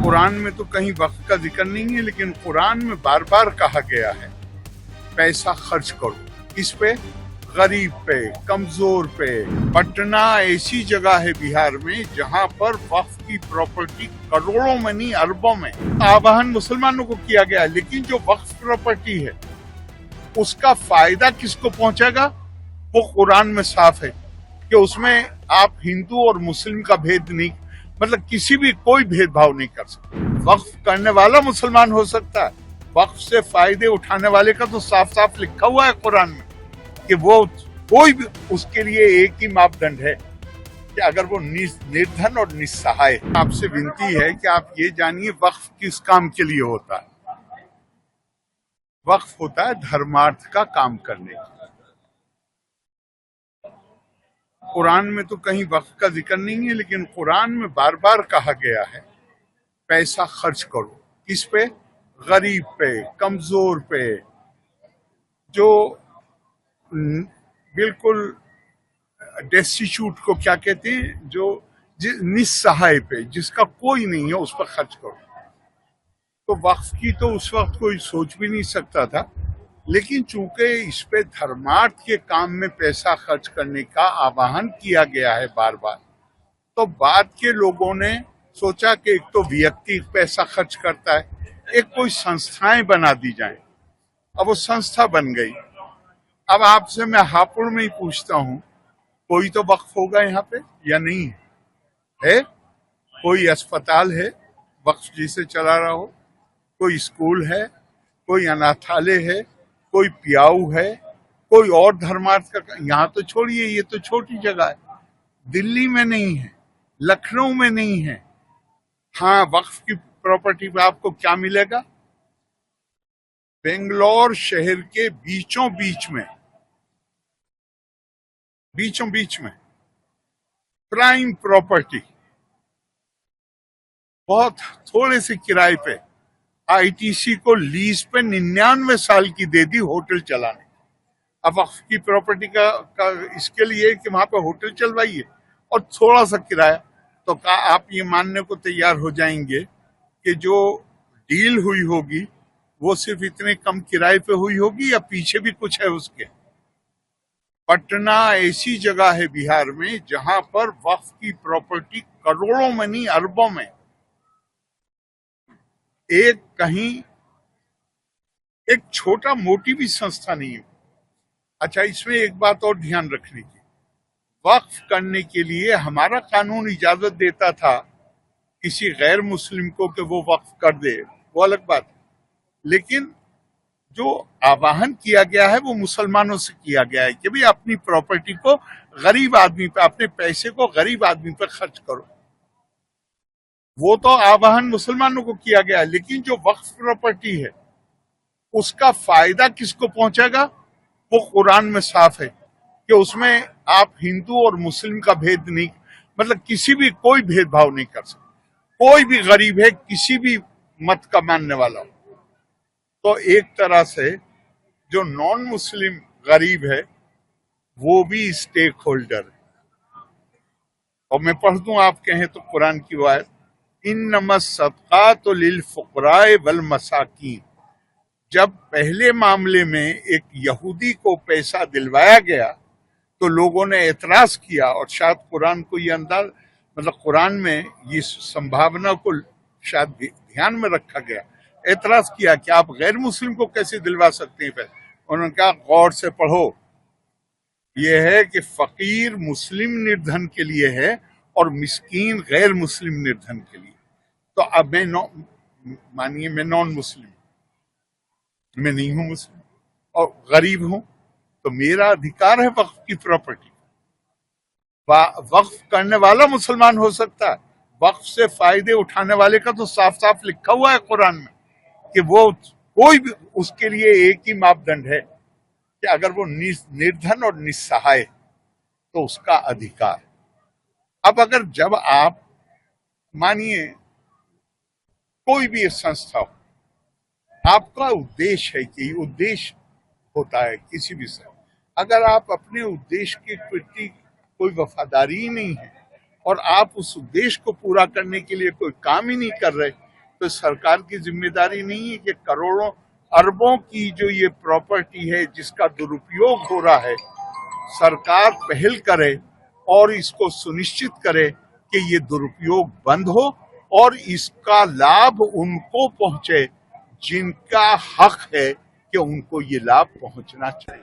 कुरान में तो कहीं वक्त का जिक्र नहीं है, लेकिन कुरान में बार बार कहा गया है पैसा खर्च करो। किस पे? गरीब पे, कमजोर पे। पटना ऐसी जगह है बिहार में जहां पर वक्फ की प्रॉपर्टी करोड़ों में नहीं अरबों में आवाहन मुसलमानों को किया गया है। लेकिन जो वक्फ प्रॉपर्टी है उसका फायदा किसको पहुंचेगा वो कुरान में साफ है कि उसमें आप हिंदू और मुस्लिम का भेद नहीं, मतलब किसी भी कोई भेदभाव नहीं कर सकते। वक्फ करने वाला मुसलमान हो सकता है, वक्फ से फायदे उठाने वाले का तो साफ साफ लिखा हुआ है कुरान में कि वो कोई भी उसके लिए एक ही मापदंड है कि अगर वो निर्धन और निस्सहाय। आपसे विनती है कि आप ये जानिए वक्फ किस काम के लिए होता है। वक्फ होता है धर्मार्थ का काम करने के। कुरान में तो कहीं वक्फ का जिक्र नहीं है, लेकिन कुरान में बार बार कहा गया है पैसा खर्च करो। किस पे? गरीब पे, कमजोर पे, जो बिल्कुल डेस्टिट्यूट को क्या कहते हैं, जो निस्सहाय पे, जिसका कोई नहीं है, उस पर खर्च करो। तो वक्फ की तो उस वक्त कोई सोच भी नहीं सकता था, लेकिन चूंकि इस पे धर्मार्थ के काम में पैसा खर्च करने का आह्वान किया गया है बार बार, तो बाद के लोगों ने सोचा कि एक तो व्यक्ति पैसा खर्च करता है, एक कोई संस्थाएं बना दी जाएं। अब वो संस्था बन गई। अब आपसे मैं हापुड़ में ही पूछता हूं, कोई तो वक्फ होगा यहाँ पे या नहीं है? कोई अस्पताल है वक्फ जिसे चला रहा हो? कोई स्कूल है? कोई अनाथालय है? कोई पियाऊ है? कोई और धर्मार्थ का? यहाँ तो छोड़िए, ये तो छोटी जगह है। दिल्ली में नहीं है, लखनऊ में नहीं है। हाँ, वक्फ की प्रॉपर्टी पे आपको क्या मिलेगा? बेंगलोर शहर के बीचों बीच में प्राइम प्रॉपर्टी, बहुत थोड़े से किराए पे आईटीसी को लीज पे 99 साल की दे दी होटल चलाने। अब वक्फ की प्रॉपर्टी का इसके लिए कि वहां पे होटल चलवाइए और थोड़ा सा किराया। तो क्या आप ये मानने को तैयार हो जाएंगे कि जो डील हुई होगी वो सिर्फ इतने कम किराए पे हुई होगी या पीछे भी कुछ है उसके? पटना ऐसी जगह है बिहार में जहां पर वक्फ की प्रॉपर्टी करोड़ों में नहीं अरबों में एक कहीं एक छोटा मोटी भी संस्था नहीं है। अच्छा, इसमें एक बात और ध्यान रखने की, वक्फ करने के लिए हमारा कानून इजाजत देता था किसी गैर मुस्लिम को कि वो वक्फ कर दे, वो अलग बात है। लेकिन जो आवाहन किया गया है वो मुसलमानों से किया गया है कि भाई अपनी प्रॉपर्टी को गरीब आदमी पे, अपने पैसे को गरीब आदमी पे खर्च करो। वो तो आवाहन मुसलमानों को किया गया है, लेकिन जो वक्फ प्रॉपर्टी है उसका फायदा किसको पहुंचेगा वो कुरान में साफ है कि उसमें आप हिंदू और मुस्लिम का भेद नहीं, मतलब किसी भी कोई भेदभाव नहीं कर सकते। कोई भी गरीब है, किसी भी मत का मानने वाला हो। तो एक तरह से जो नॉन मुस्लिम गरीब है वो भी स्टेक होल्डर है। और मैं पढ़ दूं, आप कहें तो कुरान की आयत, इन्नमस सदकातु लिल फुकराए वल मसाकीन। जब पहले मामले में एक यहूदी को पैसा दिलवाया गया तो लोगों ने एतराज किया, और शायद कुरान को ये अंदाज, मतलब कुरान में ये संभावना को शायद ध्यान में रखा गया, एतराज किया कि आप गैर मुस्लिम को कैसे दिलवा सकते हैं पैसा। उन्होंने कहा गौर से पढ़ो, यह है कि फकीर मुस्लिम निर्धन के लिए है और मिस्कीन गैर मुस्लिम निर्धन के लिए। तो अब मैं मानिए मैं नॉन मुस्लिम, मैं नहीं हूं मुस्लिम और गरीब हूं, तो मेरा अधिकार है वक्फ की प्रॉपर्टी। वक्फ करने वाला मुसलमान हो सकता है, वक्फ से फायदे उठाने वाले का तो साफ साफ लिखा हुआ है कुरान में कि वो कोई भी उसके लिए एक ही मापदंड है कि अगर वो निर्धन और निस्सहाय तो उसका अधिकार। अब अगर जब आप मानिए कोई भी संस्था हो, आपका उद्देश्य है कि उद्देश्य होता है किसी भी से, अगर आप अपने उद्देश्य के प्रति कोई वफादारी ही नहीं है और आप उस उद्देश्य को पूरा करने के लिए कोई काम ही नहीं कर रहे, तो सरकार की जिम्मेदारी नहीं है कि करोड़ों अरबों की जो ये प्रॉपर्टी है जिसका दुरुपयोग हो रहा है, सरकार पहल करे और इसको सुनिश्चित करे कि ये दुरुपयोग बंद हो और इसका लाभ उनको पहुंचे जिनका हक है कि उनको ये लाभ पहुंचना चाहिए।